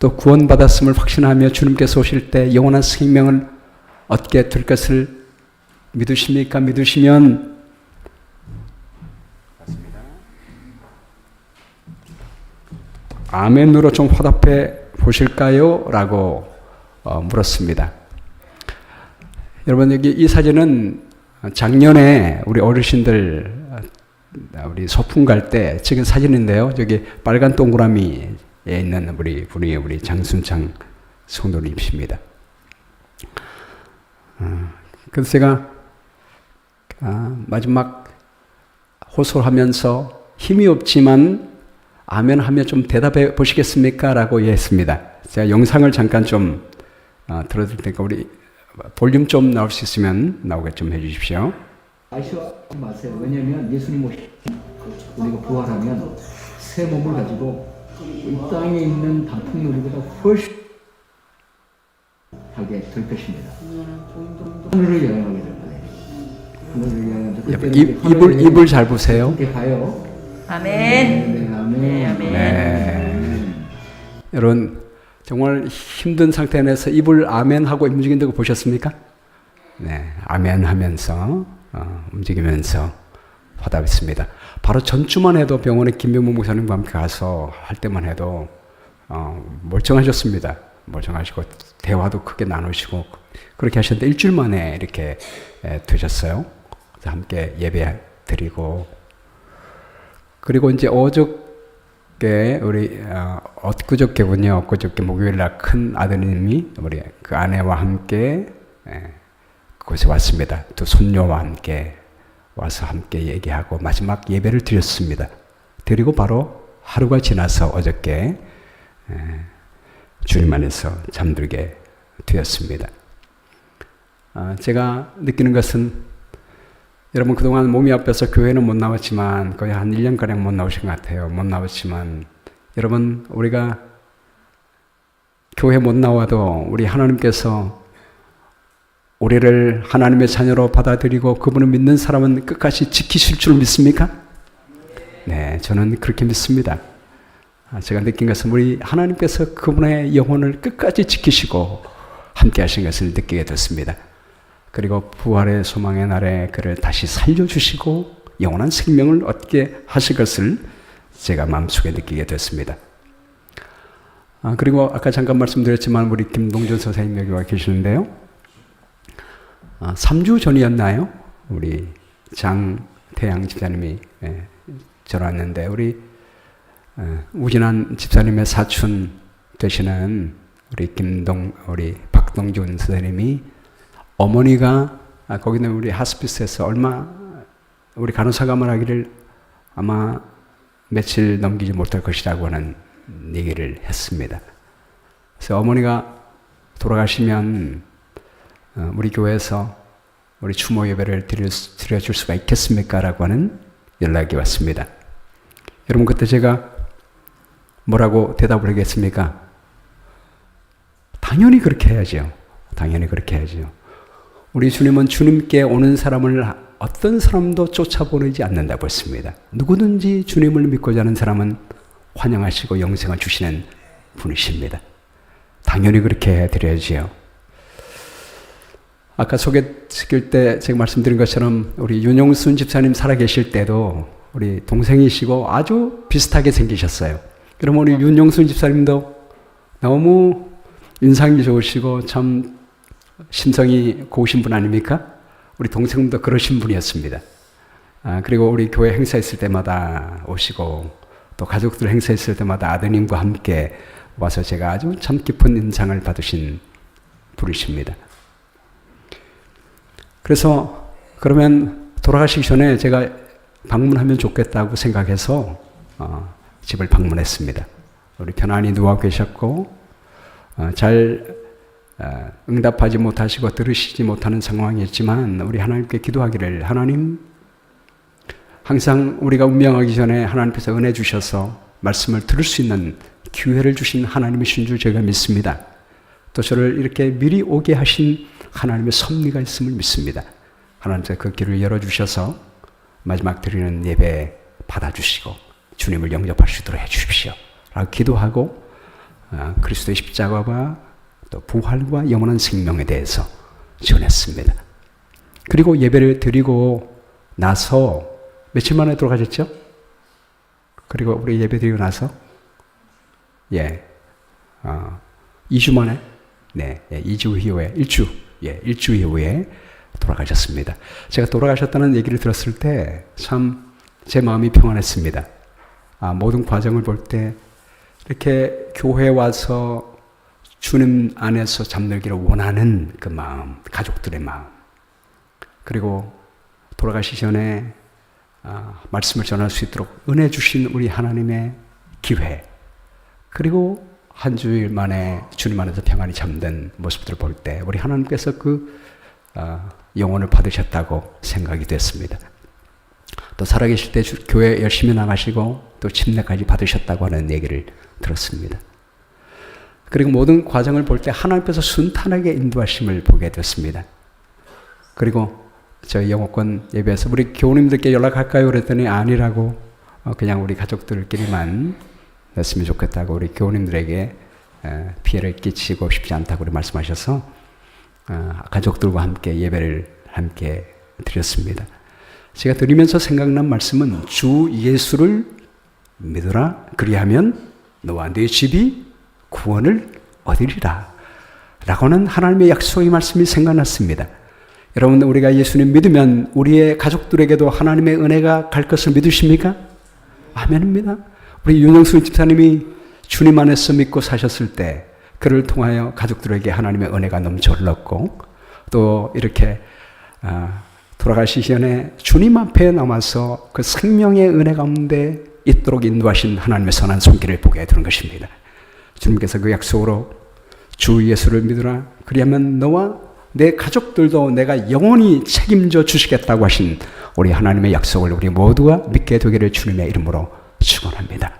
또 구원받았음을 확신하며 주님께서 오실 때 영원한 생명을 얻게 될 것을 믿으십니까? 믿으시면 아멘으로 좀 화답해 보실까요? 라고 물었습니다. 여러분, 여기 이 사진은 작년에 우리 어르신들 우리 소풍 갈 때 찍은 사진인데요. 저기 빨간 동그라미에 있는 우리 분이 우리 장순창 성도님이십니다. 그래서 제가 마지막 호소하면서 힘이 없지만 아멘 하며 좀 대답해 보시겠습니까? 라고 했습니다. 제가 영상을 잠깐 좀 들어드릴 테니까 우리 볼륨 좀 나올 수 있으면 나오게 좀 해주십시오. 아시지 마세요. 왜냐하면 예수님 우리가 부활하면 새 몸을 가지고 이 땅에 있는 단풍놀이보다 훨씬 하게 될 것입니다. 하늘을 여행하게 될 거예요. 하늘을 여행하면 입을 잘 보세요. 이렇게 가요. 아멘. 네, 아멘. 네, 아멘. 네. 여러분 정말 힘든 상태에서 입을 아멘 하고 움직이는 거 보셨습니까? 네, 아멘 하면서 움직이면서 화답했습니다. 바로 전주만 해도 병원에 김병문 목사님과 함께 가서 할 때만 해도 멀쩡하셨습니다. 멀쩡하시고 대화도 크게 나누시고 그렇게 하셨는데 일주일 만에 이렇게 되셨어요. 함께 예배 드리고 그리고 이제 어저께 우리 엊그저께군요. 엊그저께 목요일날 큰 아드님이 우리 그 아내와 함께 그곳에 왔습니다. 또 손녀와 함께 와서 함께 얘기하고 마지막 예배를 드렸습니다. 드리고 바로 하루가 지나서 어저께 주님 안에서 잠들게 되었습니다. 제가 느끼는 것은 여러분 그동안 몸이 아파서 교회는 못 나왔지만 거의 한 1년가량 못 나오신 것 같아요. 못 나왔지만 여러분 우리가 교회 못 나와도 우리 하나님께서 우리를 하나님의 자녀로 받아들이고 그분을 믿는 사람은 끝까지 지키실 줄 믿습니까? 네, 저는 그렇게 믿습니다. 제가 느낀 것은 우리 하나님께서 그분의 영혼을 끝까지 지키시고 함께 하신 것을 느끼게 됐습니다. 그리고 부활의 소망의 날에 그를 다시 살려주시고 영원한 생명을 얻게 하실 것을 제가 마음속에 느끼게 됐습니다. 그리고 아까 잠깐 말씀드렸지만 우리 김동준 선생님 여기 와 계시는데요. 3주 전이었나요? 우리 장태양 집사님이 전화왔는데 우리 우진한 집사님의 사촌 되시는 우리 박동준 선생님이 어머니가 거기는 우리 하스피스에서 우리 간호사가 말하기를 아마 며칠 넘기지 못할 것이라고 하는 얘기를 했습니다. 그래서 어머니가 돌아가시면 우리 교회에서 우리 추모 예배를 드려줄 수가 있겠습니까? 라고 하는 연락이 왔습니다. 여러분 그때 제가 뭐라고 대답을 하겠습니까? 당연히 그렇게 해야죠. 당연히 그렇게 해야죠. 우리 주님은 주님께 오는 사람을 어떤 사람도 쫓아보내지 않는다고 했습니다. 누구든지 주님을 믿고자 하는 사람은 환영하시고 영생을 주시는 분이십니다. 당연히 그렇게 해드려야지요. 아까 소개시킬 때 제가 말씀드린 것처럼 우리 윤용순 집사님 살아계실 때도 우리 동생이시고 아주 비슷하게 생기셨어요. 그러면 우리 윤용순 집사님도 너무 인상이 좋으시고 참 심성이 고우신 분 아닙니까? 우리 동생도 그러신 분이었습니다. 그리고 우리 교회 행사 있을 때마다 오시고 또 가족들 행사 있을 때마다 아드님과 함께 와서 제가 아주 참 깊은 인상을 받으신 분이십니다. 그래서 그러면 돌아가시기 전에 제가 방문하면 좋겠다고 생각해서 집을 방문했습니다. 우리 편안히 누워 계셨고 잘 응답하지 못하시고 들으시지 못하는 상황이었지만 우리 하나님께 기도하기를 하나님 항상 우리가 운명하기 전에 하나님께서 은혜 주셔서 말씀을 들을 수 있는 기회를 주신 하나님이신 줄 제가 믿습니다. 또 저를 이렇게 미리 오게 하신 하나님의 섭리가 있음을 믿습니다. 하나님께서 그 길을 열어주셔서 마지막 드리는 예배 받아주시고 주님을 영접할 수 있도록 해주십시오. 라고 기도하고 그리스도의 십자가와 또 부활과 영원한 생명에 대해서 전했습니다. 그리고 예배를 드리고 나서 며칠 만에 돌아가셨죠? 그리고 우리 예배 드리고 나서 2주 만에 2주 이후에 1주 이후에 돌아가셨습니다. 제가 돌아가셨다는 얘기를 들었을 때 참 제 마음이 평안했습니다. 모든 과정을 볼 때 이렇게 교회에 와서 주님 안에서 잠들기를 원하는 그 마음, 가족들의 마음, 그리고 돌아가시기 전에 말씀을 전할 수 있도록 은혜 주신 우리 하나님의 기회, 그리고 한 주일 만에 주님 안에서 평안히 잠든 모습들을 볼 때 우리 하나님께서 그 영혼을 받으셨다고 생각이 됐습니다. 또 살아계실 때 교회 열심히 나가시고 또 침례까지 받으셨다고 하는 얘기를 들었습니다. 그리고 모든 과정을 볼 때 하나님께서 순탄하게 인도하심을 보게 됐습니다. 그리고 저희 영어권 예배에서 우리 교우님들께 연락할까요? 그랬더니 아니라고, 그냥 우리 가족들끼리만 했으면 좋겠다고, 우리 교우님들에게 피해를 끼치고 싶지 않다고 말씀하셔서 가족들과 함께 예배를 함께 드렸습니다. 제가 드리면서 생각난 말씀은 주 예수를 믿으라, 그리하면 너와 네 집이 구원을 얻으리라 라고는 하나님의 약속의 말씀이 생각났습니다. 여러분, 우리가 예수님 믿으면 우리의 가족들에게도 하나님의 은혜가 갈 것을 믿으십니까? 아멘입니다. 우리 윤영수 집사님이 주님 안에서 믿고 사셨을 때 그를 통하여 가족들에게 하나님의 은혜가 넘쳐 흘렀고, 또 이렇게 돌아가시기 전에 주님 앞에 남아서 그 생명의 은혜 가운데 있도록 인도하신 하나님의 선한 손길을 보게 되는 것입니다. 주님께서 그 약속으로 주 예수를 믿으라, 그리하면 너와 내 가족들도 내가 영원히 책임져 주시겠다고 하신 우리 하나님의 약속을 우리 모두가 믿게 되기를 주님의 이름으로 축원합니다.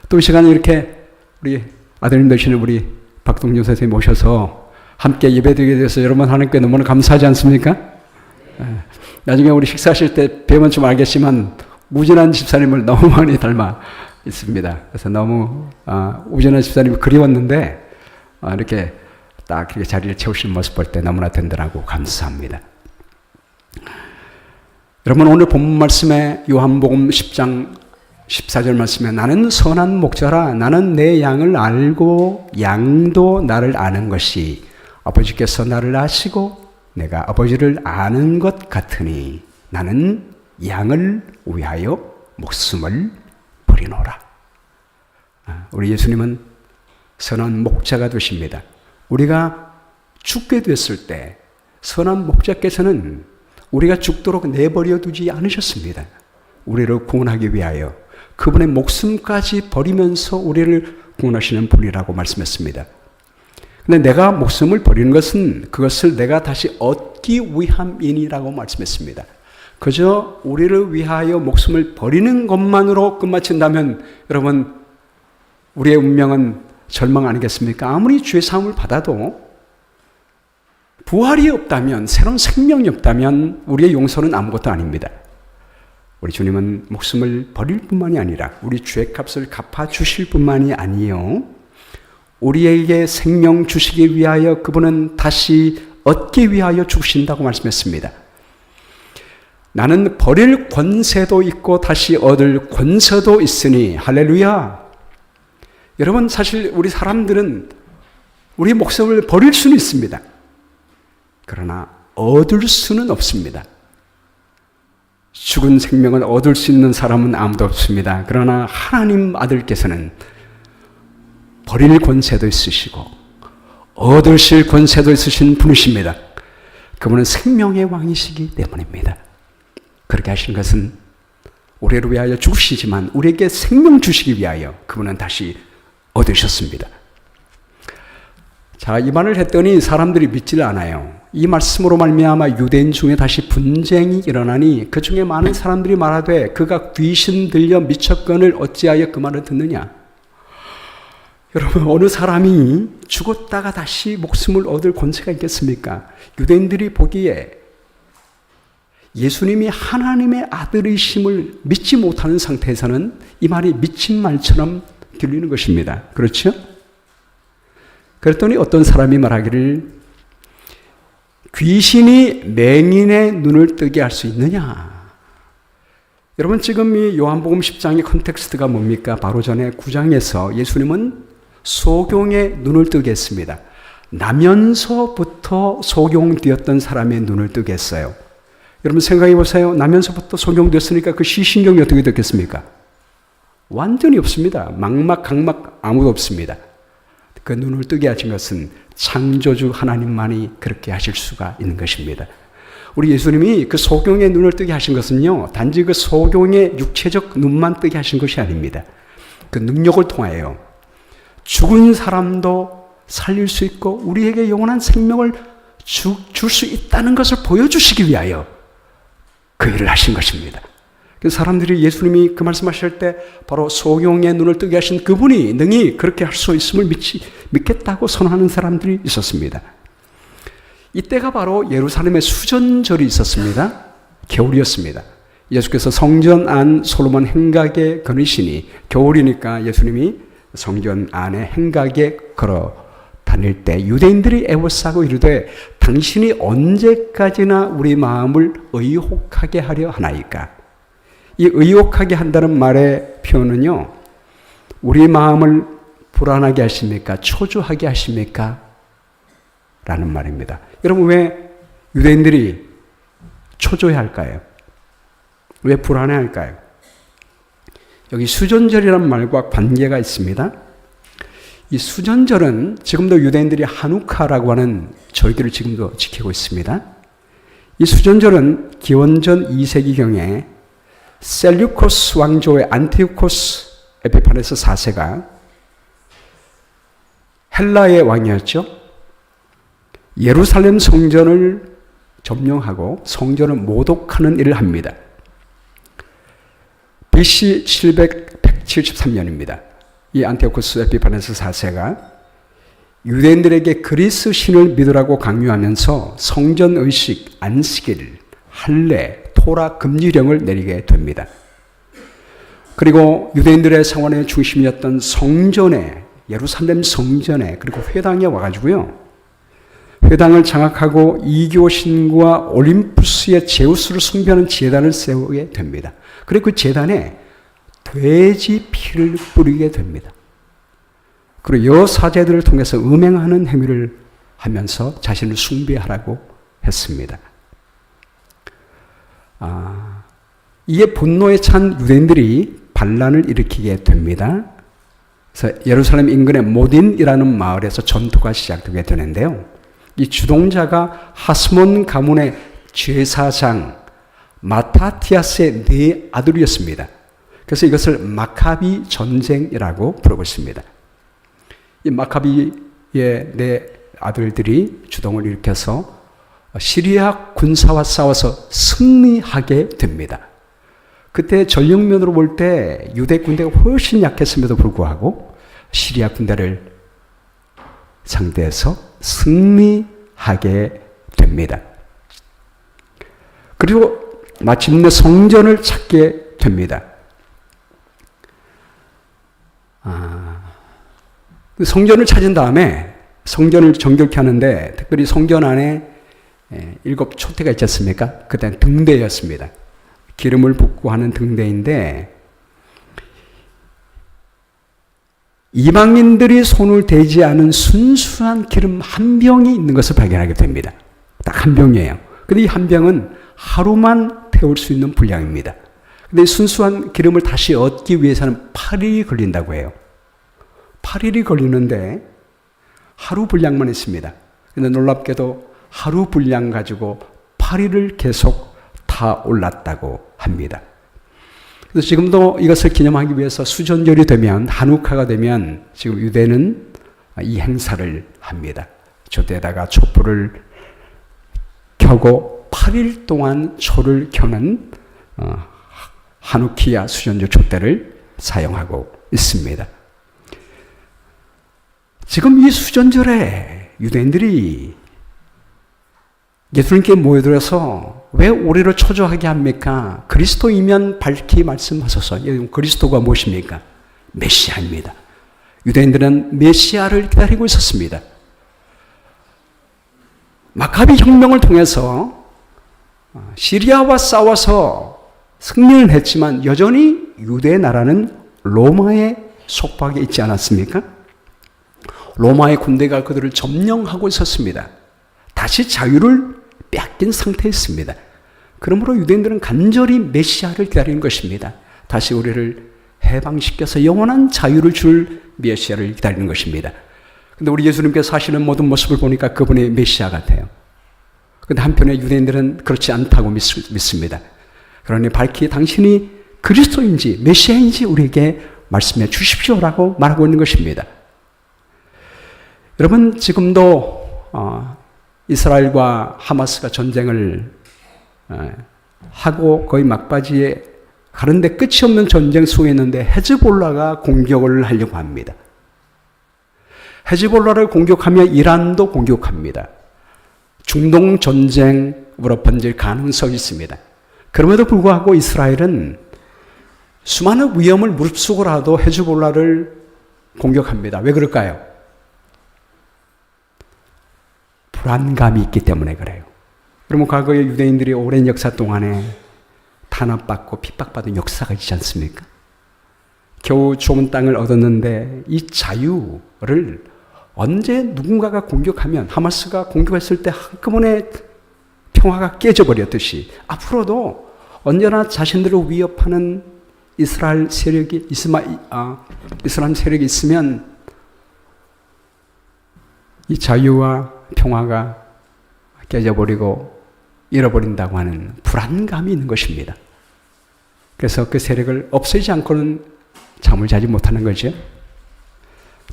또 이 시간에 이렇게 우리 아드님 되시는 우리 박동준 선생님 모셔서 함께 예배드리게 돼서 여러분 하나님께 너무나 감사하지 않습니까? 나중에 우리 식사하실 때 뵈면 좀 알겠지만 우진한 집사님을 너무 많이 닮아 있습니다. 그래서 너무 우진한 집사님이 그리웠는데 이렇게 딱 이렇게 자리를 채우시는 모습 볼 때 너무나 든든하고 감사합니다. 여러분, 오늘 본문 말씀에 요한복음 10장 14절 말씀에 나는 선한 목자라, 나는 내 양을 알고 양도 나를 아는 것이 아버지께서 나를 아시고 내가 아버지를 아는 것 같으니 나는 양을 위하여 목숨을 버리노라. 우리 예수님은 선한 목자가 되십니다. 우리가 죽게 됐을 때 선한 목자께서는 우리가 죽도록 내버려 두지 않으셨습니다. 우리를 구원하기 위하여 그분의 목숨까지 버리면서 우리를 구원하시는 분이라고 말씀했습니다. 근데 내가 목숨을 버리는 것은 그것을 내가 다시 얻기 위함이니라고 말씀했습니다. 그저 우리를 위하여 목숨을 버리는 것만으로 끝마친다면 여러분, 우리의 운명은 절망 아니겠습니까? 아무리 죄 사함을 받아도 부활이 없다면, 새로운 생명이 없다면 우리의 용서는 아무것도 아닙니다. 우리 주님은 목숨을 버릴 뿐만이 아니라 우리 죄의 값을 갚아주실 뿐만이 아니요, 우리에게 생명 주시기 위하여 그분은 다시 얻기 위하여 죽으신다고 말씀했습니다. 나는 버릴 권세도 있고 다시 얻을 권세도 있으니 할렐루야. 여러분, 사실 우리 사람들은 우리 목숨을 버릴 수는 있습니다. 그러나 얻을 수는 없습니다. 죽은 생명을 얻을 수 있는 사람은 아무도 없습니다. 그러나 하나님 아들께서는 버릴 권세도 있으시고 얻으실 권세도 있으신 분이십니다. 그분은 생명의 왕이시기 때문입니다. 그렇게 하신 것은 우리를 위하여 죽으시지만 우리에게 생명 주시기 위하여 그분은 다시 얻으셨습니다. 자, 이 말을 했더니 사람들이 믿질 않아요. 이 말씀으로 말미암아 유대인 중에 다시 분쟁이 일어나니 그 중에 많은 사람들이 말하되 그가 귀신 들려 미쳤거늘 어찌하여 그 말을 듣느냐. 여러분, 어느 사람이 죽었다가 다시 목숨을 얻을 권세가 있겠습니까? 유대인들이 보기에 예수님이 하나님의 아들이심을 믿지 못하는 상태에서는 이 말이 미친 말처럼 들리는 것입니다. 그렇죠? 그랬더니 어떤 사람이 말하기를 귀신이 맹인의 눈을 뜨게 할 수 있느냐? 여러분 지금 이 요한복음 10장의 컨텍스트가 뭡니까? 바로 전에 9장에서 예수님은 소경의 눈을 뜨게 했습니다. 나면서부터 소경되었던 사람의 눈을 뜨게 했어요. 여러분 생각해 보세요. 나면서부터 소경되었으니까 그 시신경이 어떻게 됐겠습니까? 완전히 없습니다. 망막, 각막 아무도 없습니다. 그 눈을 뜨게 하신 것은 창조주 하나님만이 그렇게 하실 수가 있는 것입니다. 우리 예수님이 그 소경의 눈을 뜨게 하신 것은요, 단지 그 소경의 육체적 눈만 뜨게 하신 것이 아닙니다. 그 능력을 통하여 죽은 사람도 살릴 수 있고 우리에게 영원한 생명을 줄 수 있다는 것을 보여주시기 위하여 그 일을 하신 것입니다. 그래서 사람들이 예수님이 그 말씀하실 때 바로 소경의 눈을 뜨게 하신 그분이 능히 그렇게 할 수 있음을 믿겠다고 선언하는 사람들이 있었습니다. 이때가 바로 예루살렘의 수전절이 있었습니다. 겨울이었습니다. 예수께서 성전 안 솔로몬 행각에 거니시니 겨울이니까 예수님이 성전 안에 행각에 걸어 다닐 때 유대인들이 애워싸고 이르되 당신이 언제까지나 우리 마음을 의혹하게 하려 하나이까? 이 의혹하게 한다는 말의 표현은요, 우리 마음을 불안하게 하십니까? 초조하게 하십니까? 라는 말입니다. 여러분 왜 유대인들이 초조해 할까요? 왜 불안해 할까요? 여기 수전절이라는 말과 관계가 있습니다. 이 수전절은 지금도 유대인들이 하누카라고 하는 절기를 지금도 지키고 있습니다. 이 수전절은 기원전 2세기경에 셀류코스 왕조의 안티오코스 에피파네스 4세가 헬라의 왕이었죠. 예루살렘 성전을 점령하고 성전을 모독하는 일을 합니다. BC 173년입니다. 이 안티오코스 에피파네스 4세가 유대인들에게 그리스 신을 믿으라고 강요하면서 성전 의식, 안식일, 할례, 토라 금지령을 내리게 됩니다. 그리고 유대인들의 생활의 중심이었던 성전에, 예루살렘 성전에, 그리고 회당에 와가지고요, 회당을 장악하고 이교신과 올림푸스의 제우스를 숭배하는 제단을 세우게 됩니다. 그리고 그 제단에 돼지 피를 뿌리게 됩니다. 그리고 여사제들을 통해서 음행하는 행위를 하면서 자신을 숭배하라고 했습니다. 이에 분노에 찬 유대인들이 반란을 일으키게 됩니다. 그래서 예루살렘 인근의 모딘이라는 마을에서 전투가 시작되게 되는데요. 이 주동자가 하스몬 가문의 제사장 마타티아스의 네 아들이었습니다. 그래서 이것을 마카비 전쟁이라고 부르고 있습니다. 이 마카비의 네 아들들이 주동을 일으켜서 시리아 군사와 싸워서 승리하게 됩니다. 그때 전력면으로 볼 때 유대 군대가 훨씬 약했음에도 불구하고 시리아 군대를 상대해서 승리하게 됩니다. 그리고 마침내 성전을 찾게 됩니다. 성전을 찾은 다음에 성전을 정결케 하는데 특별히 성전 안에 7 촛대가 있지 않습니까? 그때는 등대였습니다. 기름을 붓고 하는 등대인데 이방인들이 손을 대지 않은 순수한 기름 한 병이 있는 것을 발견하게 됩니다. 딱 한 병이에요. 근데 이 한 병은 하루만 태울 수 있는 분량입니다. 근데 순수한 기름을 다시 얻기 위해서는 8일이 걸린다고 해요. 8일이 걸리는데 하루 분량만 있습니다. 근데 놀랍게도 하루 분량 가지고 8일을 계속 타 올랐다고 합니다. 그래서 지금도 이것을 기념하기 위해서 수전절이 되면, 한우카가 되면 지금 유대는 이 행사를 합니다. 저때에다가 촛불을 켜고 8일 동안 초를 켜는 하누키아 수전절 촛대를 사용하고 있습니다. 지금 이 수전절에 유대인들이 예수님께 모여들어서 왜 우리를 초조하게 합니까? 그리스도이면 밝히 말씀하소서. 그리스도가 무엇입니까? 메시아입니다. 유대인들은 메시아를 기다리고 있었습니다. 마카비 혁명을 통해서 시리아와 싸워서 승리를 했지만 여전히 유대 나라는 로마의 속박에 있지 않았습니까? 로마의 군대가 그들을 점령하고 있었습니다. 다시 자유를 빼앗긴 상태였습니다. 그러므로 유대인들은 간절히 메시아를 기다리는 것입니다. 다시 우리를 해방시켜서 영원한 자유를 줄 메시아를 기다리는 것입니다. 근데 우리 예수님께서 사시는 모든 모습을 보니까 그분의 메시아 같아요. 근데 한편에 유대인들은 그렇지 않다고 믿습니다. 그러니 밝히 당신이 그리스도인지 메시아인지 우리에게 말씀해 주십시오라고 말하고 있는 것입니다. 여러분, 지금도 이스라엘과 하마스가 전쟁을 하고 거의 막바지에 가는데 끝이 없는 전쟁 속에 있는데 헤즈볼라가 공격을 하려고 합니다. 헤즈볼라를 공격하며 이란도 공격합니다. 중동 전쟁으로 번질 가능성이 있습니다. 그럼에도 불구하고 이스라엘은 수많은 위험을 무릅쓰고라도 헤즈볼라를 공격합니다. 왜 그럴까요? 불안감이 있기 때문에 그래요. 그러면 과거의 유대인들이 오랜 역사 동안에 탄압받고 핍박받은 역사가 있지 않습니까? 겨우 좁은 땅을 얻었는데 이 자유를 언제 누군가가 공격하면 하마스가 공격했을 때 한꺼번에 평화가 깨져버렸듯이 앞으로도 언제나 자신들을 위협하는 이슬람 세력이 있으면 이 자유와 평화가 깨져버리고 잃어버린다고 하는 불안감이 있는 것입니다. 그래서 그 세력을 없애지 않고는 잠을 자지 못하는 거죠.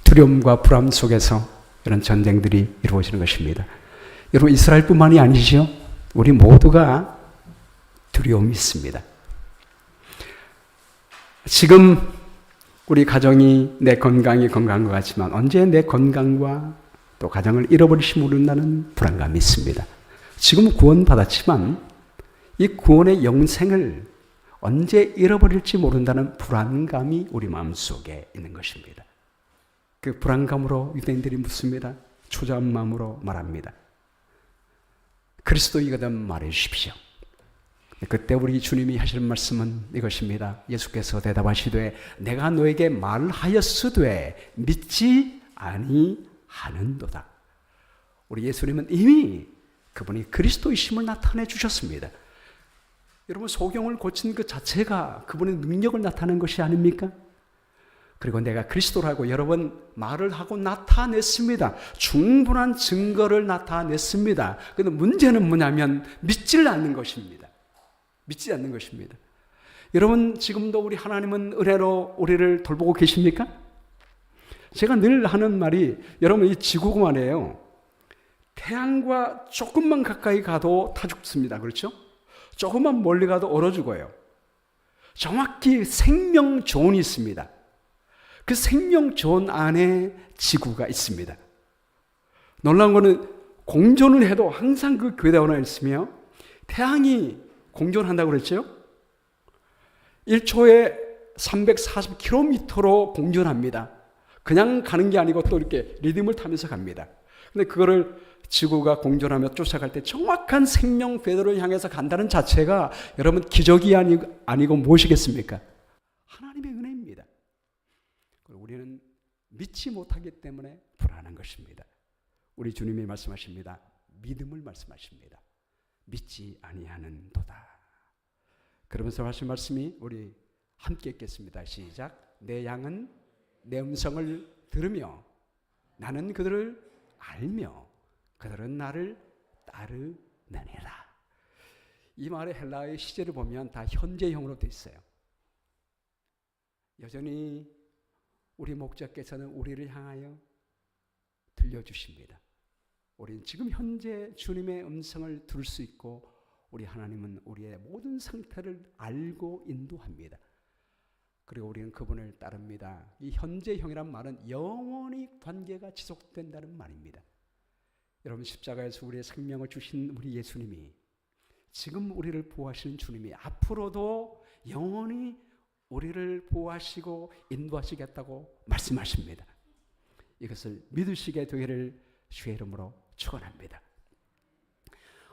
두려움과 불안 속에서 이런 전쟁들이 이루어지는 것입니다. 여러분, 이스라엘뿐만이 아니죠. 우리 모두가 두려움이 있습니다. 지금 우리 가정이 내 건강이 건강한 것 같지만 언제 내 건강과 또 가정을 잃어버릴지 모른다는 불안감이 있습니다. 지금 구원받았지만 이 구원의 영생을 언제 잃어버릴지 모른다는 불안감이 우리 마음속에 있는 것입니다. 그 불안감으로 유대인들이 묻습니다. 초조한 마음으로 말합니다. 그리스도이거든 말해 주십시오. 그때 우리 주님이 하시는 말씀은 이것입니다. 예수께서 대답하시되 내가 너에게 말하였으되 믿지 아니하는도다. 우리 예수님은 이미 그분이 그리스도이심을 나타내 주셨습니다. 여러분, 소경을 고친 그 자체가 그분의 능력을 나타낸 것이 아닙니까? 그리고 내가 그리스도라고 여러 번 말을 하고 나타냈습니다. 충분한 증거를 나타냈습니다. 그런데 문제는 뭐냐면 믿지를 않는 것입니다. 믿지 않는 것입니다. 여러분, 지금도 우리 하나님은 은혜로 우리를 돌보고 계십니까? 제가 늘 하는 말이, 여러분, 이 지구가 말이에요. 태양과 조금만 가까이 가도 타 죽습니다. 그렇죠? 조금만 멀리 가도 얼어 죽어요. 정확히 생명존이 있습니다. 그 생명존 안에 지구가 있습니다. 놀라운 것은 공존을 해도 항상 그 괴다운에 있으며 태양이 공존한다고 그랬죠? 1초에 340km로 공존합니다. 그냥 가는 게 아니고 또 이렇게 리듬을 타면서 갑니다. 근데 그거를 지구가 공존하며 쫓아갈 때 정확한 생명 궤도를 향해서 간다는 자체가 여러분 기적이 아니고 무엇이겠습니까? 하나님의 은혜입니다. 우리는 믿지 못하기 때문에 불안한 것입니다. 우리 주님이 말씀하십니다. 믿음을 말씀하십니다. 믿지 아니하는도다. 그러면서 하신 말씀이 우리 함께 읽겠습니다. 시작. 내 양은 내 음성을 들으며 나는 그들을 알며 그들은 나를 따르느니라. 이 말의 헬라어의 시제를 보면 다 현재형으로 되어 있어요. 여전히 우리 목자께서는 우리를 향하여 들려주십니다. 우리는 지금 현재 주님의 음성을 들을 수 있고 우리 하나님은 우리의 모든 상태를 알고 인도합니다. 그리고 우리는 그분을 따릅니다. 이 현재형이란 말은 영원히 관계가 지속된다는 말입니다. 여러분, 십자가에서 우리의 생명을 주신 우리 예수님이 지금 우리를 보호하시는 주님이 앞으로도 영원히 우리를 보호하시고 인도하시겠다고 말씀하십니다. 이것을 믿으시게 되기를 주의 이름으로 축원합니다.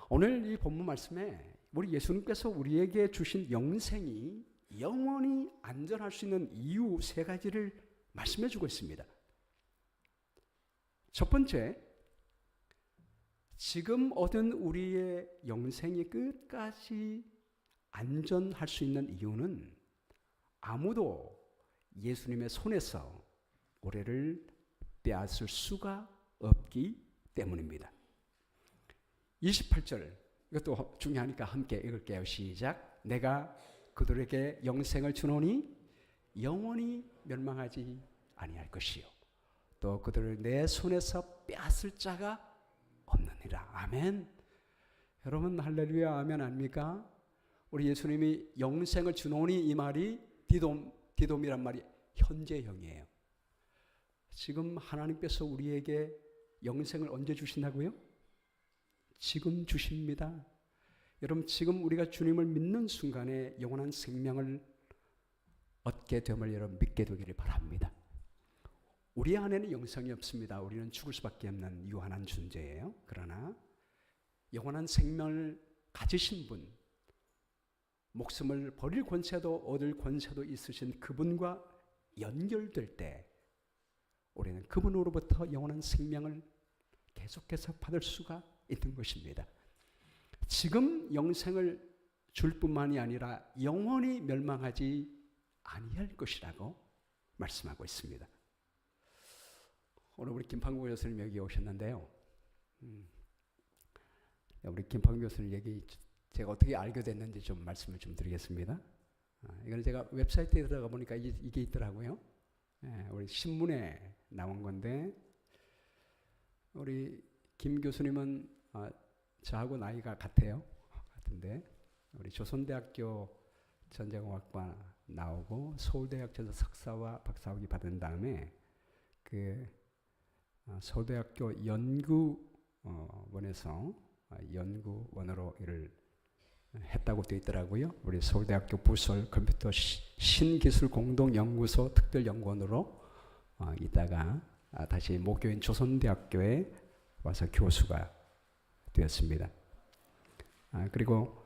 오늘 이 본문 말씀에 우리 예수님께서 우리에게 주신 영생이 영원히 안전할 수 있는 이유 세 가지를 말씀해 주고 있습니다. 첫 번째, 지금 얻은 우리의 영생이 끝까지 안전할 수 있는 이유는 아무도 예수님의 손에서 우리를 빼앗을 수가 없기 때문입니다. 28절, 이것도 중요하니까 함께 읽을게요. 시작. 내가 그들에게 영생을 주노니 영원히 멸망하지 아니할 것이요 또 그들을 내 손에서 빼앗을 자가 없느니라. 아멘. 여러분 할렐루야 아멘 아닙니까? 우리 예수님이 영생을 주노니 이 말이 디돔이란 말이 현재형이에요. 지금 하나님께서 우리에게 영생을 언제 주신다고요? 지금 주십니다. 여러분 지금 우리가 주님을 믿는 순간에 영원한 생명을 얻게 됨을 여러분 믿게 되기를 바랍니다. 우리 안에는 영생이 없습니다. 우리는 죽을 수밖에 없는 유한한 존재예요. 그러나 영원한 생명을 가지신 분, 목숨을 버릴 권세도 얻을 권세도 있으신 그분과 연결될 때 우리는 그분으로부터 영원한 생명을 계속해서 받을 수가 있는 것입니다. 지금 영생을 줄 뿐만이 아니라 영원히 멸망하지 아니할 것이라고 말씀하고 있습니다. 오늘 우리 김판구 교수님 여기 오셨는데요. 우리 김판구 교수님 얘기 제가 어떻게 알게 됐는지 좀 말씀을 좀 드리겠습니다. 이거는 제가 웹사이트에 들어가 보니까 이게 있더라고요. 우리 신문에 나온 건데 우리 김 교수님은 저하고 나이가 같은데 우리 조선대학교 전자공학과 나오고 서울대학교에서 석사와 박사학위 받은 다음에 그 서울대학교 연구원에서 연구원으로 일을 했다고 되어 있더라고요. 우리 서울대학교 부설 컴퓨터 신기술공동연구소 특별연구원으로 있다가 다시 모교인 조선대학교에 와서 교수가 되었습니다. 그리고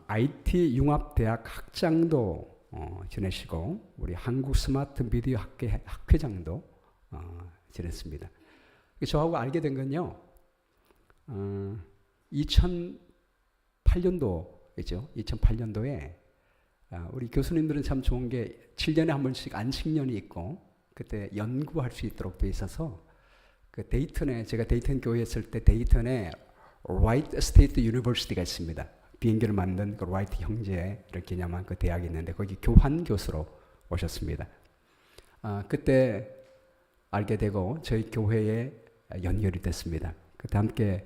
IT 융합대학 학장도 지내시고 우리 한국 스마트 미디어 학회 학회장도 지냈습니다. 저하고 알게 된 건요. 2008년도죠. 2008년도에 우리 교수님들은 참 좋은 게 7년에 한 번씩 안식년이 있고 그때 연구할 수 있도록 돼 있어서 그 데이턴에 제가 데이턴 교회 있을 때 데이턴에 라이트 스테이트 유니버시티가 있습니다. 비행기를 만든 그 라이트 형제를 기념한 그 대학이 있는데 거기 교환 교수로 오셨습니다. 그때 알게 되고 저희 교회에 연결이 됐습니다. 그때 함께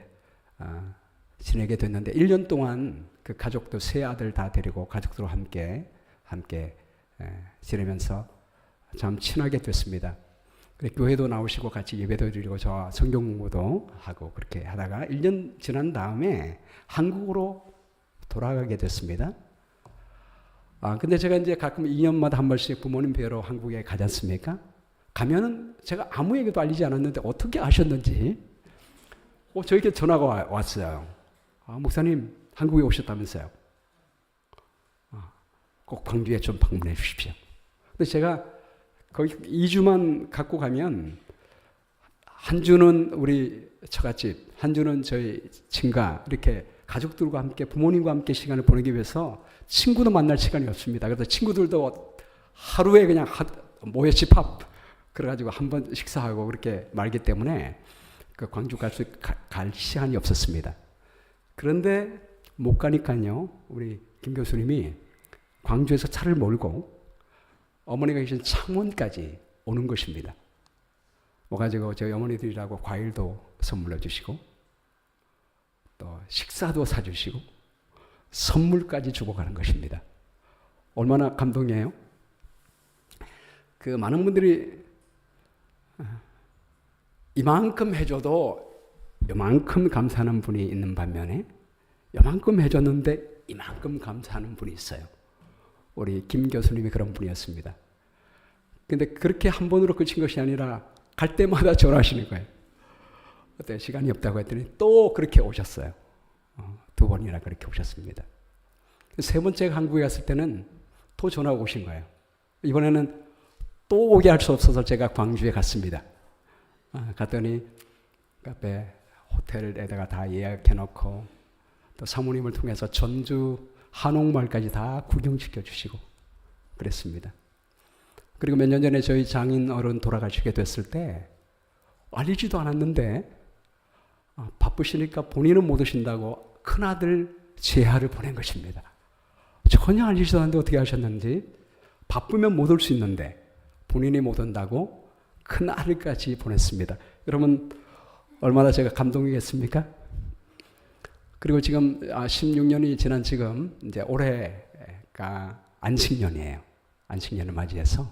지내게 됐는데 1년 동안 그 가족도 세 아들 다 데리고 가족들과 함께 지내면서 참 친하게 됐습니다. 교회도 나오시고 같이 예배도 드리고 저와 성경 공부도 하고 그렇게 하다가 1년 지난 다음에 한국으로 돌아가게 됐습니다. 근데 제가 이제 가끔 2년마다 한 번씩 부모님 뵈러 한국에 가지 않습니까? 가면은 제가 아무에게도 알리지 않았는데 어떻게 아셨는지 저에게 전화가 왔어요. 목사님 한국에 오셨다면서요. 꼭 광주에 좀 방문해 주십시오. 근데 제가 거기 2주만 갖고 가면 한 주는 우리 처갓집, 한 주는 저희 친가 이렇게 가족들과 함께 부모님과 함께 시간을 보내기 위해서 친구도 만날 시간이 없습니다. 그래서 친구들도 하루에 그냥 모여 집합 그래가지고 한 번 식사하고 그렇게 말기 때문에 그 광주 갈 시간이 없었습니다. 그런데 못 가니까요. 우리 김 교수님이 광주에서 차를 몰고 어머니가 계신 창원까지 오는 것입니다. 와가지고 저희 어머니들이라고 과일도 선물해 주시고 또 식사도 사주시고 선물까지 주고 가는 것입니다. 얼마나 감동이에요? 그 많은 분들이 이만큼 해줘도 이만큼 감사하는 분이 있는 반면에 이만큼 해줬는데 이만큼 감사하는 분이 있어요. 우리 김 교수님이 그런 분이었습니다. 근데 그렇게 한 번으로 그친 것이 아니라 갈 때마다 전화하시는 거예요. 그때 시간이 없다고 했더니 또 그렇게 오셨어요. 2번이나 그렇게 오셨습니다. 세 번째 한국에 갔을 때는 또 전화가 오신 거예요. 이번에는 또 오게 할 수 없어서 제가 광주에 갔습니다. 갔더니 앞에 호텔에다가 다 예약해놓고 또 사모님을 통해서 전주 한옥마을까지 다 구경시켜 주시고 그랬습니다. 그리고 몇 년 전에 저희 장인 어른 돌아가시게 됐을 때 알리지도 않았는데 바쁘시니까 본인은 못 오신다고 큰아들 재하를 보낸 것입니다. 전혀 알리지도 않는데 어떻게 하셨는지 바쁘면 못 올 수 있는데 본인이 못 온다고 큰아들까지 보냈습니다. 여러분 얼마나 제가 감동이겠습니까? 그리고 지금 16년이 지난 지금 이제 올해가 안식년이에요. 안식년을 맞이해서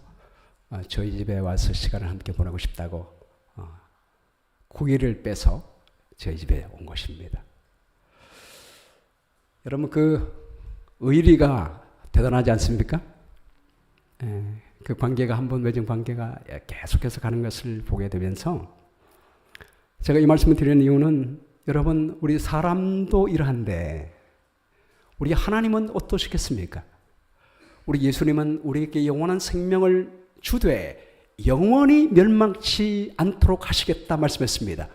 저희 집에 와서 시간을 함께 보내고 싶다고 9일을 빼서 저희 집에 온 것입니다. 여러분 그 의리가 대단하지 않습니까? 그 관계가 한번 맺은 관계가 계속해서 가는 것을 보게 되면서 제가 이 말씀을 드리는 이유는 여러분 우리 사람도 이러한데 우리 하나님은 어떠시겠습니까? 우리 예수님은 우리에게 영원한 생명을 주되 영원히 멸망치 않도록 하시겠다 말씀했습니다.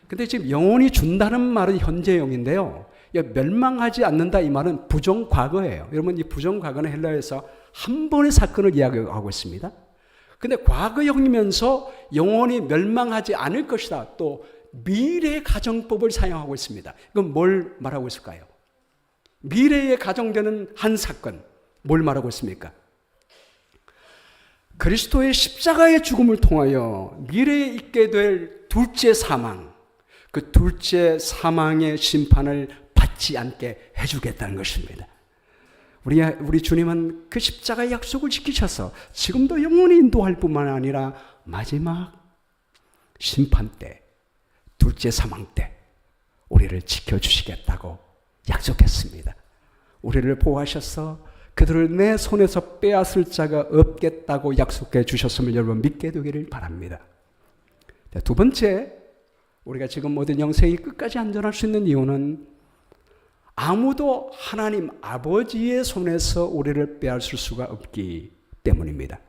근데 지금 영원히 준다는 말은 현재형인데요. 멸망하지 않는다 이 말은 부정과거예요. 여러분 이 부정과거는 헬라어에서 한 번의 사건을 이야기하고 있습니다. 근데 과거형이면서 영원히 멸망하지 않을 것이다. 또 미래 가정법을 사용하고 있습니다. 그럼 뭘 말하고 있을까요? 미래에 가정되는 한 사건 뭘 말하고 있습니까? 그리스도의 십자가의 죽음을 통하여 미래에 있게 될 둘째 사망, 그 둘째 사망의 심판을 받지 않게 해주겠다는 것입니다. 우리 주님은 그 십자가의 약속을 지키셔서 지금도 영원히 인도할 뿐만 아니라 마지막 심판 때, 둘째 사망 때 우리를 지켜주시겠다고 약속했습니다. 우리를 보호하셔서 그들을 내 손에서 빼앗을 자가 없겠다고 약속해 주셨음을 여러분 믿게 되기를 바랍니다. 두 번째, 우리가 지금 모든 영생이 끝까지 안전할 수 있는 이유는 아무도 하나님 아버지의 손에서 우리를 빼앗을 수가 없기 때문입니다.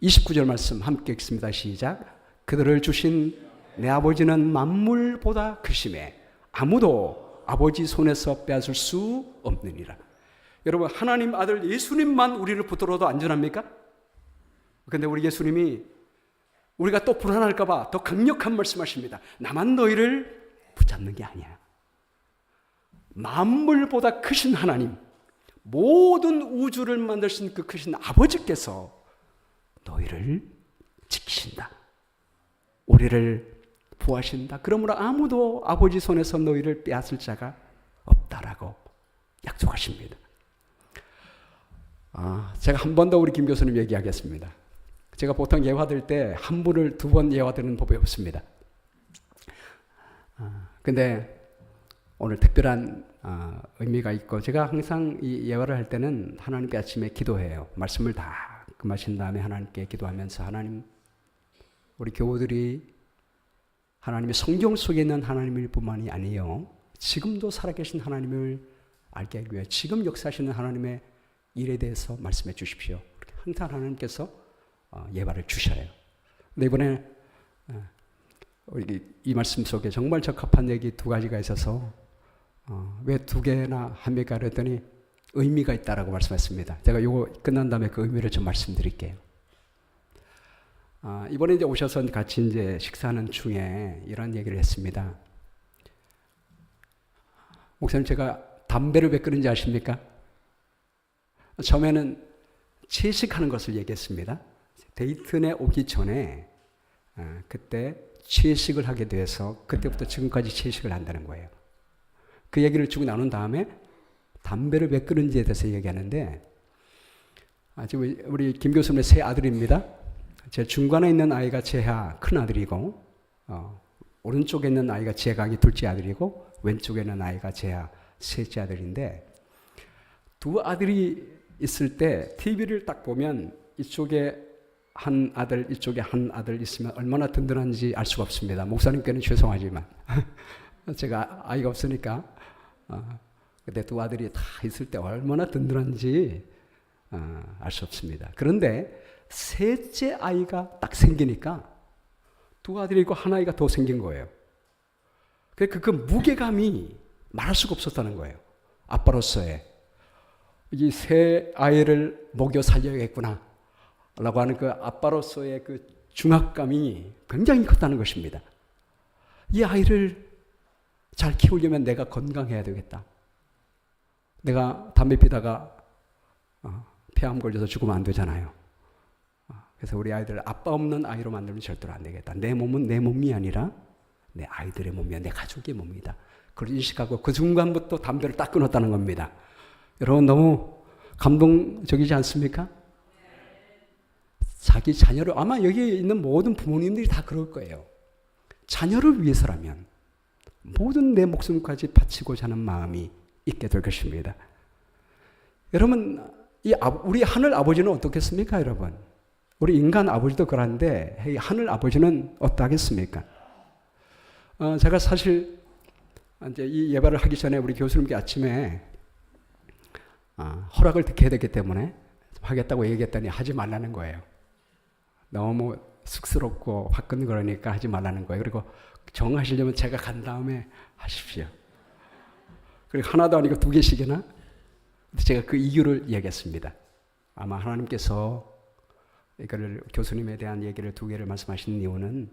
29절 말씀 함께 읽습니다. 시작. 그들을 주신 내 아버지는 만물보다 크심에 아무도 아버지 손에서 빼앗을 수 없느니라. 여러분 하나님 아들 예수님만 우리를 붙들어도 안전합니까? 그런데 우리 예수님이 우리가 또 불안할까 봐 더 강력한 말씀하십니다. 나만 너희를 붙잡는 게 아니야. 만물보다 크신 하나님, 모든 우주를 만드신 그 크신 아버지께서 너희를 지키신다. 우리를 보호하신다. 그러므로 아무도 아버지 손에서 너희를 빼앗을 자가 없다라고 약속하십니다. 제가 한 번 더 우리 김 교수님 얘기하겠습니다. 제가 보통 예화들 때 한 분을 2번 예화드리는 법이 없습니다. 근데 오늘 특별한 의미가 있고 제가 항상 이 예화를 할 때는 하나님께 아침에 기도해요. 말씀을 다 금하신 다음에 하나님께 기도하면서 하나님 우리 교우들이 하나님의 성경 속에 있는 하나님일 뿐만이 아니에요. 지금도 살아계신 하나님을 알게 하기 위해 지금 역사하시는 하나님의 일에 대해서 말씀해 주십시오. 항상 하나님께서 예화를 주셔요. 근데 이번에 이 말씀 속에 정말 적합한 얘기 2가지가 있어서 왜 2개나 합니까? 그랬더니 의미가 있다라고 말씀했습니다. 제가 이거 끝난 다음에 그 의미를 좀 말씀드릴게요. 이번에 이제 오셔서 같이 이제 식사하는 중에 이런 얘기를 했습니다. 목사님 제가 담배를 왜 끊는지 아십니까? 처음에는 채식하는 것을 얘기했습니다. 데이트에 오기 전에 그때 채식을 하게 돼서 그때부터 지금까지 채식을 한다는 거예요. 그 얘기를 쭉 나눈 다음에 담배를 왜 끊는지에 대해서 얘기하는데 지금 우리 김 교수님의 세 아들입니다. 제 중간에 있는 아이가 제하 큰 아들이고 오른쪽에 있는 아이가 제강이 둘째 아들이고 왼쪽에 있는 아이가 제하 셋째 아들인데 2 아들이 있을 때 TV를 딱 보면 이쪽에 한 아들, 이쪽에 한 아들 있으면 얼마나 든든한지 알 수가 없습니다. 목사님께는 죄송하지만 제가 아이가 없으니까 근데 두 아들이 다 있을 때 얼마나 든든한지 알 수 없습니다. 그런데 셋째 아이가 딱 생기니까 두 아들이 있고 한 아이가 더 생긴 거예요. 그 무게감이 말할 수가 없었다는 거예요. 아빠로서의 이 세 아이를 먹여 살려야겠구나 라고 하는 그 아빠로서의 그 중압감이 굉장히 컸다는 것입니다. 이 아이를 잘 키우려면 내가 건강해야 되겠다. 내가 담배 피다가 폐암 걸려서 죽으면 안 되잖아요. 그래서 우리 아이들을 아빠 없는 아이로 만들면 절대로 안 되겠다. 내 몸은 내 몸이 아니라 내 아이들의 몸이야. 내 가족의 몸이다. 그걸 인식하고 그 순간부터 담배를 딱 끊었다는 겁니다. 여러분 너무 감동적이지 않습니까? 자기 자녀를 아마 여기 있는 모든 부모님들이 다 그럴 거예요. 자녀를 위해서라면 모든 내 목숨까지 바치고자 하는 마음이 있게 될 것입니다. 여러분 우리 하늘 아버지는 어떻겠습니까, 여러분? 우리 인간 아버지도 그런데 하늘 아버지는 어떠하겠습니까? 제가 사실 이제 이 예배를 하기 전에 우리 교수님께 아침에 허락을 듣게 되기 때문에 하겠다고 얘기했더니 하지 말라는 거예요. 너무 쑥스럽고 화끈거리니까 하지 말라는 거예요. 그리고 정하시려면 제가 간 다음에 하십시오. 그리고 하나도 아니고 두 개씩이나 제가 그 이유를 얘기했습니다. 아마 하나님께서 이거를 교수님에 대한 얘기를 두 개를 말씀하시는 이유는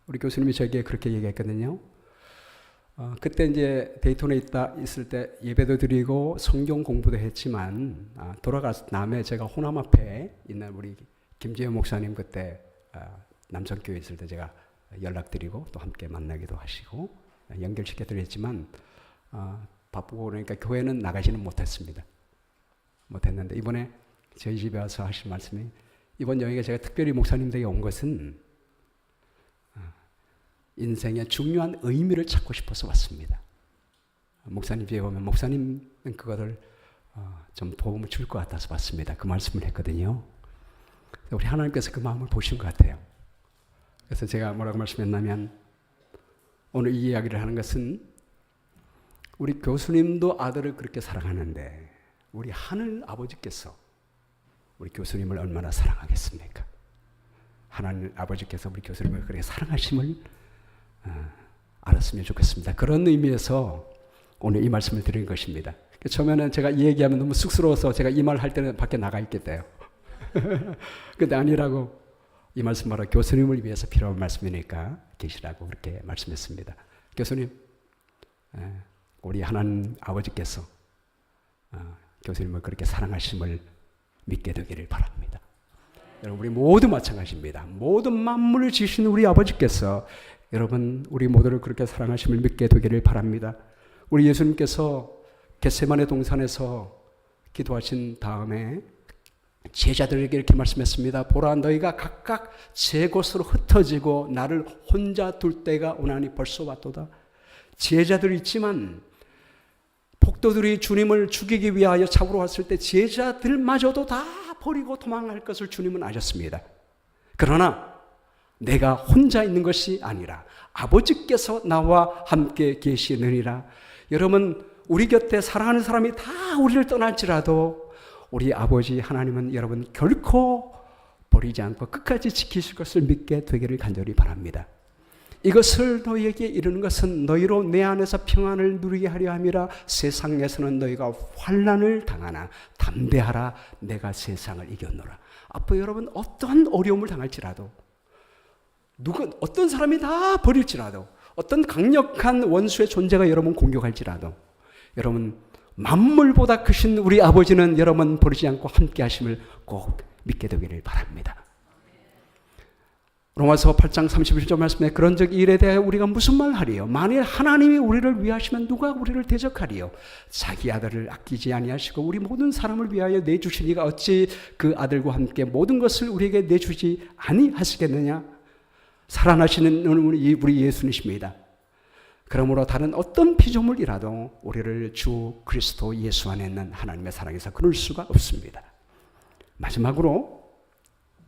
우리 교수님이 저에게 그렇게 얘기했거든요. 그때 이제 데이톤에 있을 때 예배도 드리고 성경 공부도 했지만 돌아가서 남해 제가 호남 앞에 있는 우리 김재현 목사님 그때 남성교회 있을 때 제가 연락드리고 또 함께 만나기도 하시고 연결시켜드렸지만 바쁘고 그러니까 교회는 나가지는 못했습니다. 못했는데 이번에 저희 집에 와서 하신 말씀이 이번 여행에 제가 특별히 목사님 댁에 온 것은 인생의 중요한 의미를 찾고 싶어서 왔습니다. 목사님 집에 오면 목사님은 그거를 좀 도움을 줄 것 같아서 왔습니다. 그 말씀을 했거든요. 우리 하나님께서 그 마음을 보신 것 같아요. 그래서 제가 뭐라고 말씀했냐면 오늘 이 이야기를 하는 것은 우리 교수님도 아들을 그렇게 사랑하는데 우리 하늘 아버지께서 우리 교수님을 얼마나 사랑하겠습니까? 하나님 아버지께서 우리 교수님을 그렇게 사랑하심을 알았으면 좋겠습니다. 그런 의미에서 오늘 이 말씀을 드린 것입니다. 처음에는 제가 이 얘기하면 너무 쑥스러워서 제가 이 말 할 때는 밖에 나가 있겠대요. 근데 아니라고 이 말씀 바로 교수님을 위해서 필요한 말씀이니까 계시라고 그렇게 말씀했습니다. 교수님, 우리 하나님 아버지께서 교수님을 그렇게 사랑하심을 믿게 되기를 바랍니다. 여러분 우리 모두 마찬가지입니다. 모든 만물을 지으신 우리 아버지께서 여러분 우리 모두를 그렇게 사랑하심을 믿게 되기를 바랍니다. 우리 예수님께서 겟세마네 동산에서 기도하신 다음에 제자들에게 이렇게 말씀했습니다. 보라 너희가 각각 제 곳으로 흩어지고 나를 혼자 둘 때가 오나니 벌써 왔도다. 제자들이 있지만 폭도들이 주님을 죽이기 위하여 잡으러 왔을 때 제자들마저도 다 버리고 도망할 것을 주님은 아셨습니다. 그러나 내가 혼자 있는 것이 아니라 아버지께서 나와 함께 계시느니라. 여러분 우리 곁에 사랑하는 사람이 다 우리를 떠날지라도 우리 아버지 하나님은 여러분 결코 버리지 않고 끝까지 지키실 것을 믿게 되기를 간절히 바랍니다. 이것을 너희에게 이르는 것은 너희로 내 안에서 평안을 누리게 하려 함이라. 세상에서는 너희가 환난을 당하나 담대하라. 내가 세상을 이겼노라. 앞으로 여러분 어떤 어려움을 당할지라도 어떤 사람이 다 버릴지라도 어떤 강력한 원수의 존재가 여러분 공격할지라도 여러분 만물보다 크신 우리 아버지는 여러분 버리지 않고 함께 하심을 꼭 믿게 되기를 바랍니다. 로마서 8장 31절 말씀에 그런즉 일에 대하여 우리가 무슨 말 하리요? 만일 하나님이 우리를 위하시면 누가 우리를 대적하리요? 자기 아들을 아끼지 아니하시고 우리 모든 사람을 위하여 내주시니가 어찌 그 아들과 함께 모든 것을 우리에게 내주지 아니하시겠느냐? 살아나시는 우리 예수님이십니다. 그러므로 다른 어떤 피조물이라도 우리를 주 그리스도 예수 안에 있는 하나님의 사랑에서 끊을 수가 없습니다. 마지막으로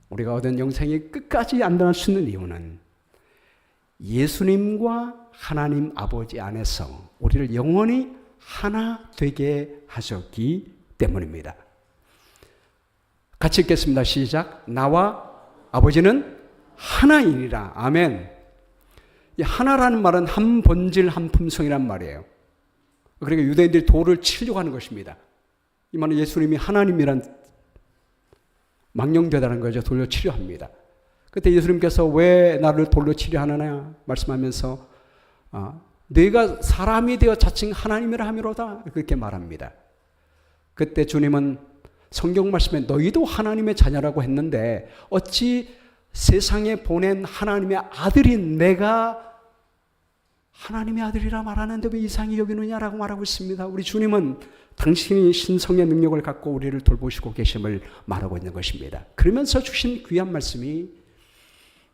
우리가 얻은 영생이 끝까지 안전할 수 있는 이유는 예수님과 하나님 아버지 안에서 우리를 영원히 하나 되게 하셨기 때문입니다. 같이 읽겠습니다. 시작. 나와 아버지는 하나이니라. 아멘. 이 하나라는 말은 한 본질 한 품성이란 말이에요. 그러니까 유대인들이 돌을 치려고 하는 것입니다. 이 말은 예수님이 하나님이란 망령되다는 거죠. 돌로 치려 합니다. 그때 예수님께서 왜 나를 돌로 치려 하느냐 말씀하면서 너희가 사람이 되어 자칭 하나님이라 함이로다 그렇게 말합니다. 그때 주님은 성경 말씀에 너희도 하나님의 자녀라고 했는데 어찌 세상에 보낸 하나님의 아들인 내가 하나님의 아들이라 말하는데 왜 이상히 여기느냐라고 말하고 있습니다. 우리 주님은 당신이 신성의 능력을 갖고 우리를 돌보시고 계심을 말하고 있는 것입니다. 그러면서 주신 귀한 말씀이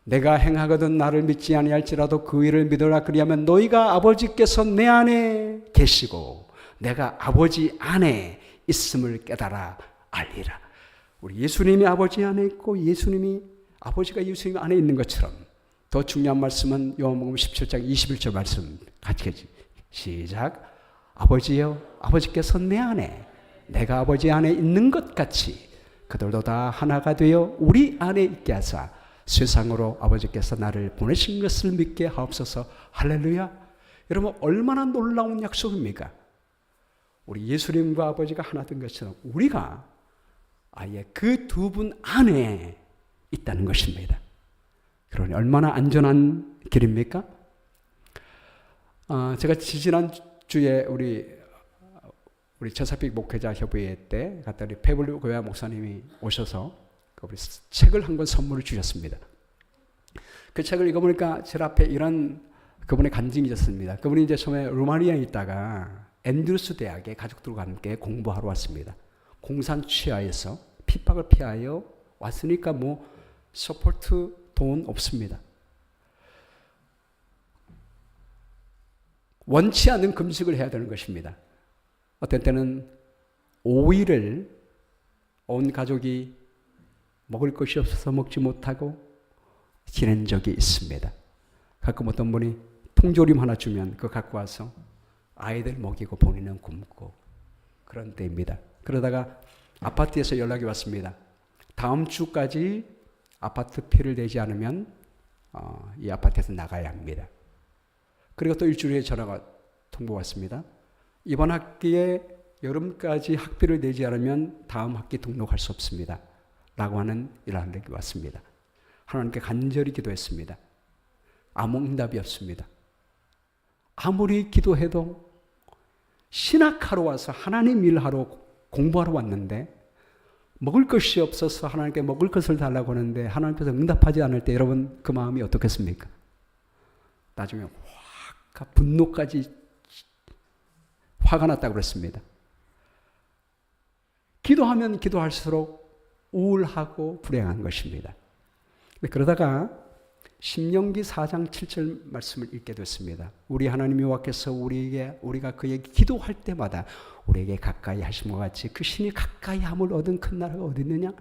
내가 행하거든 나를 믿지 아니할지라도 그 일을 믿으라. 그리하면 너희가 아버지께서 내 안에 계시고 내가 아버지 안에 있음을 깨달아 알리라. 우리 예수님이 아버지 안에 있고 아버지가 예수님 안에 있는 것처럼 더 중요한 말씀은 요한복음 17장 21절 말씀 같이 시작. 아버지여 아버지께서 내 안에 내가 아버지 안에 있는 것 같이 그들도 다 하나가 되어 우리 안에 있게 하사 세상으로 아버지께서 나를 보내신 것을 믿게 하옵소서. 할렐루야. 여러분 얼마나 놀라운 약속입니까? 우리 예수님과 아버지가 하나 된 것처럼 우리가 아예 그 두 분 안에 있다는 것입니다. 그러니 얼마나 안전한 길입니까? 제가 지지난 주에 우리 천사빛 목회자 협의회 때 갔더니 페블리 교회 목사님이 오셔서 우리 책을 한 권 선물을 주셨습니다. 그 책을 읽어보니까 제 앞에 이런 그분의 간증이 있었습니다. 그분이 이제 처음에 루마니아에 있다가 앤드루스 대학에 가족들과 함께 공부하러 왔습니다. 공산 취하에서 핍박을 피하여 왔으니까 서포트 돈 없습니다. 원치 않는 금식을 해야 되는 것입니다. 어떤 때는 5일을 온 가족이 먹을 것이 없어서 먹지 못하고 지낸 적이 있습니다. 가끔 어떤 분이 통조림 하나 주면 그거 갖고 와서 아이들 먹이고 본인은 굶고 그런 때입니다. 그러다가 아파트에서 연락이 왔습니다. 다음 주까지 아파트 피를 내지 않으면 이 아파트에서 나가야 합니다. 그리고 또 일주일에 전화가 통보가 왔습니다. 이번 학기에 여름까지 학비를 내지 않으면 다음 학기 등록할 수 없습니다. 라고 하는 연락이 왔습니다. 하나님께 간절히 기도했습니다. 아무 응답이 없습니다. 아무리 기도해도 신학하러 와서 하나님 일하러 공부하러 왔는데 먹을 것이 없어서 하나님께 먹을 것을 달라고 하는데 하나님께서 응답하지 않을 때 여러분 그 마음이 어떻겠습니까? 나중에 확 분노까지 화가 났다고 그랬습니다. 기도하면 기도할수록 우울하고 불행한 것입니다. 그러다가 신명기 4장 7절 말씀을 읽게 됐습니다. 우리 하나님 여호와께서 우리가 그에게 기도할 때마다 우리에게 가까이 하심과 같이 그 신이 가까이 함을 얻은 큰 나라가 어디 있느냐?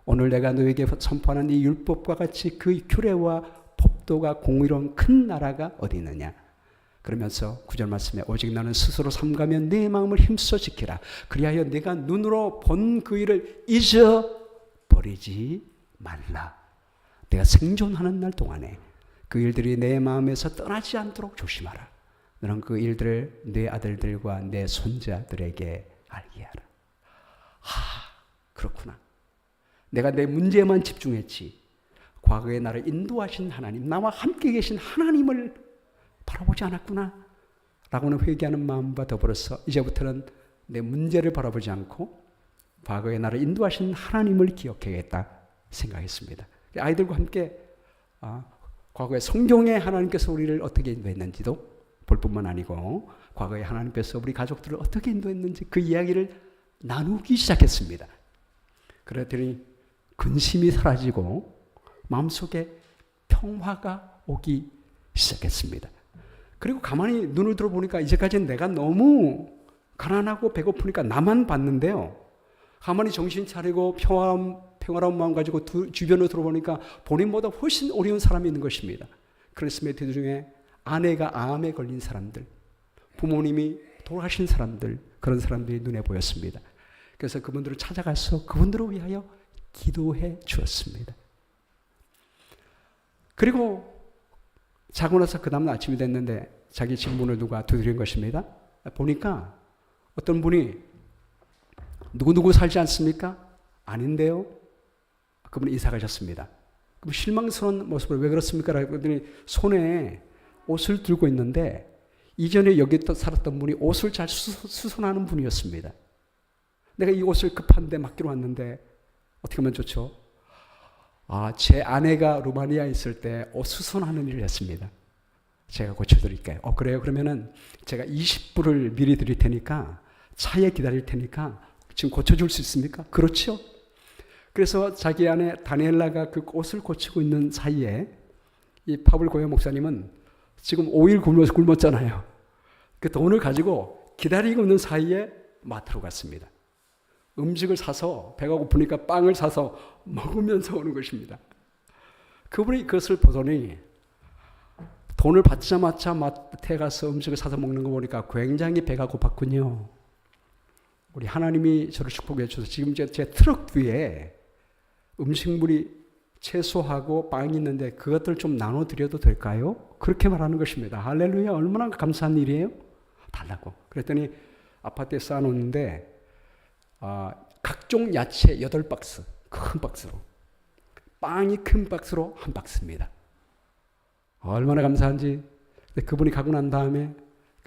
오늘 내가 너에게 선포하는 이 율법과 같이 그 규례와 법도가 공의로운 큰 나라가 어디 있느냐? 그러면서 9절 말씀에 오직 너는 스스로 삼가며 내 마음을 힘써 지키라. 그리하여 내가 눈으로 본 그 일을 잊어버리지 말라. 내가 생존하는 날 동안에 그 일들이 내 마음에서 떠나지 않도록 조심하라. 너는 그 일들을 내 아들들과 내 손자들에게 알게 하라. 그렇구나. 내가 내 문제에만 집중했지. 과거에 나를 인도하신 하나님, 나와 함께 계신 하나님을 바라보지 않았구나. 라고는 회개하는 마음과 더불어서 이제부터는 내 문제를 바라보지 않고 과거에 나를 인도하신 하나님을 기억해야겠다 생각했습니다. 아이들과 함께 과거에 성경에 하나님께서 우리를 어떻게 인도했는지도 볼 뿐만 아니고 과거에 하나님께서 우리 가족들을 어떻게 인도했는지 그 이야기를 나누기 시작했습니다. 그랬더니 근심이 사라지고 마음속에 평화가 오기 시작했습니다. 그리고 가만히 눈을 들어보니까 이제까지는 내가 너무 가난하고 배고프니까 나만 봤는데요. 가만히 정신 차리고 평화로운 마음 가지고 주변을 들어보니까 본인보다 훨씬 어려운 사람이 있는 것입니다. 크리스메트 중에 아내가 암에 걸린 사람들, 부모님이 돌아가신 사람들, 그런 사람들이 눈에 보였습니다. 그래서 그분들을 찾아가서 그분들을 위하여 기도해 주었습니다. 그리고 자고 나서 그 다음날 아침이 됐는데 자기 집 문을 누가 두드린 것입니다. 보니까 어떤 분이 누구누구 살지 않습니까? 아닌데요. 그분이 이사 가셨습니다. 그럼 실망스러운 모습을 왜 그렇습니까? 라고 했더니 손에 옷을 들고 있는데 이전에 여기 살았던 분이 옷을 잘 수선하는 분이었습니다. 내가 이 옷을 급한데 맡기로 왔는데 어떻게 하면 좋죠? 제 아내가 루마니아에 있을 때 옷 수선하는 일을 했습니다. 제가 고쳐드릴게요. 그래요? 그러면은 제가 20불을 미리 드릴 테니까 차에 기다릴 테니까 지금 고쳐줄 수 있습니까? 그렇죠? 그래서 자기 아내 다니엘라가 그 옷을 고치고 있는 사이에 이 파블 고요 목사님은 지금 5일 굶었잖아요. 그 돈을 가지고 기다리고 있는 사이에 마트로 갔습니다. 음식을 사서 배가 고프니까 빵을 사서 먹으면서 오는 것입니다. 그분이 그것을 보더니 돈을 받자마자 마트에 가서 음식을 사서 먹는 거 보니까 굉장히 배가 고팠군요. 우리 하나님이 저를 축복해 주셔서 지금 제 트럭 위에 음식물이 채소하고 빵이 있는데 그것들 좀 나눠드려도 될까요? 그렇게 말하는 것입니다. 할렐루야, 얼마나 감사한 일이에요? 달라고. 그랬더니 아파트에 쌓아놓는데 각종 야채 8박스, 큰 박스로. 빵이 큰 박스로 한 박스입니다. 얼마나 감사한지. 그분이 가고 난 다음에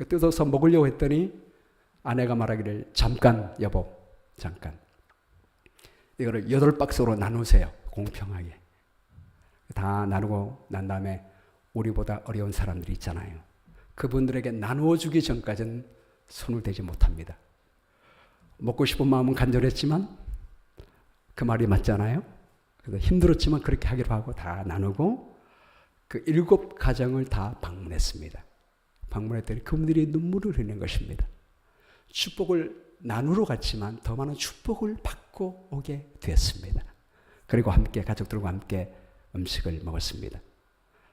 뜯어서 먹으려고 했더니 아내가 말하기를 잠깐 여보, 잠깐. 이거를 8박스로 나누세요. 공평하게. 다 나누고 난 다음에 우리보다 어려운 사람들이 있잖아요. 그분들에게 나누어 주기 전까지는 손을 대지 못합니다. 먹고 싶은 마음은 간절했지만 그 말이 맞잖아요. 그래서 힘들었지만 그렇게 하기로 하고 다 나누고 그 7가정을 다 방문했습니다. 방문했더니 그분들이 눈물을 흘리는 것입니다. 축복을 나누러 갔지만 더 많은 축복을 받고 오게 되었습니다. 그리고 함께 가족들과 함께 음식을 먹었습니다.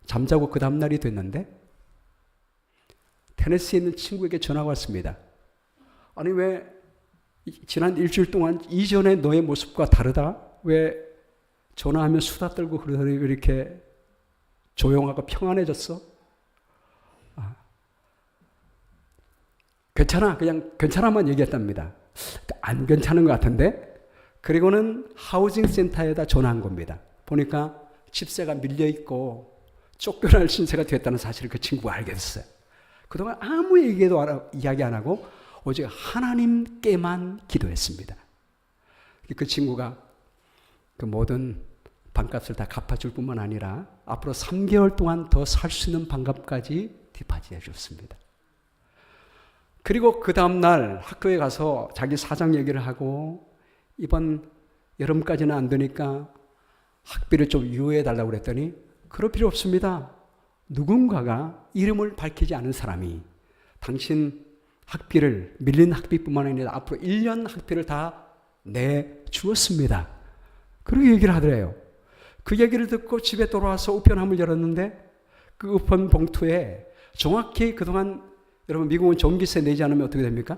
잠자고 그 다음 날이 됐는데 테네시에 있는 친구에게 전화가 왔습니다. 아니 왜 지난 일주일 동안 이전의 너의 모습과 다르다? 왜 전화하면 수다 떨고 그러더니 왜 이렇게 조용하고 평안해졌어? 괜찮아. 그냥 괜찮아만 얘기했답니다. 안 괜찮은 것 같은데? 그리고는 하우징 센터에다 전화한 겁니다. 보니까 집세가 밀려있고 쫓겨날 신세가 됐다는 사실을 그 친구가 알게 됐어요. 그동안 아무 이야기 안 하고 오직 하나님께만 기도했습니다. 그 친구가 그 모든 반값을 다 갚아줄 뿐만 아니라 앞으로 3개월 동안 더 살 수 있는 반값까지 디파짓해 줬습니다. 그리고 그 다음날 학교에 가서 자기 사정 얘기를 하고 이번 여름까지는 안 되니까 학비를 좀 유예해 달라고 그랬더니 그럴 필요 없습니다. 누군가가 이름을 밝히지 않은 사람이 당신 학비를 밀린 학비뿐만 아니라 앞으로 1년 학비를 다 내주었습니다. 그렇게 얘기를 하더래요. 그 얘기를 듣고 집에 돌아와서 우편함을 열었는데 그 우편 봉투에 정확히 그동안 여러분 미국은 전기세 내지 않으면 어떻게 됩니까?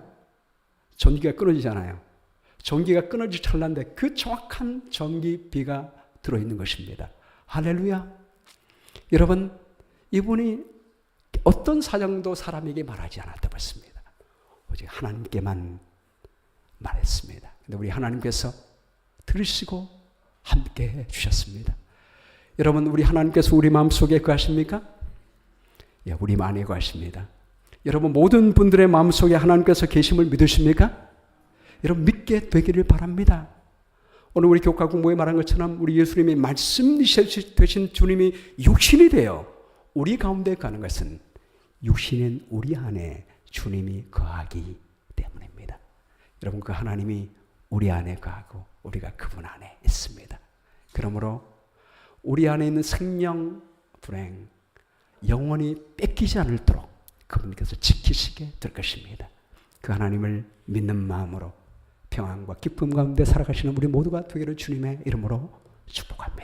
전기가 끊어지잖아요. 전기가 끊어질 찰나인데 그 정확한 전기비가 들어있는 것입니다. 할렐루야. 여러분 이분이 어떤 사정도 사람에게 말하지 않았다고 했습니다. 오직 하나님께만 말했습니다. 근데 우리 하나님께서 들으시고 함께 해주셨습니다. 여러분 우리 하나님께서 우리 마음속에 거하십니까? 예, 우리 안에 거하십니다. 여러분 모든 분들의 마음속에 하나님께서 계심을 믿으십니까? 여러분 믿게 되기를 바랍니다. 오늘 우리 교과 공부에 말한 것처럼 우리 예수님이 말씀 되신 주님이 육신이 되어 우리 가운데 가는 것은 육신인 우리 안에 주님이 거하기 때문입니다. 여러분 그 하나님이 우리 안에 거하고 우리가 그분 안에 있습니다. 그러므로 우리 안에 있는 생명 불행 영원히 뺏기지 않도록 그분께서 지키시게 될 것입니다. 그 하나님을 믿는 마음으로 평안과 기쁨 가운데 살아가시는 우리 모두가 되기를 주님의 이름으로 축복합니다.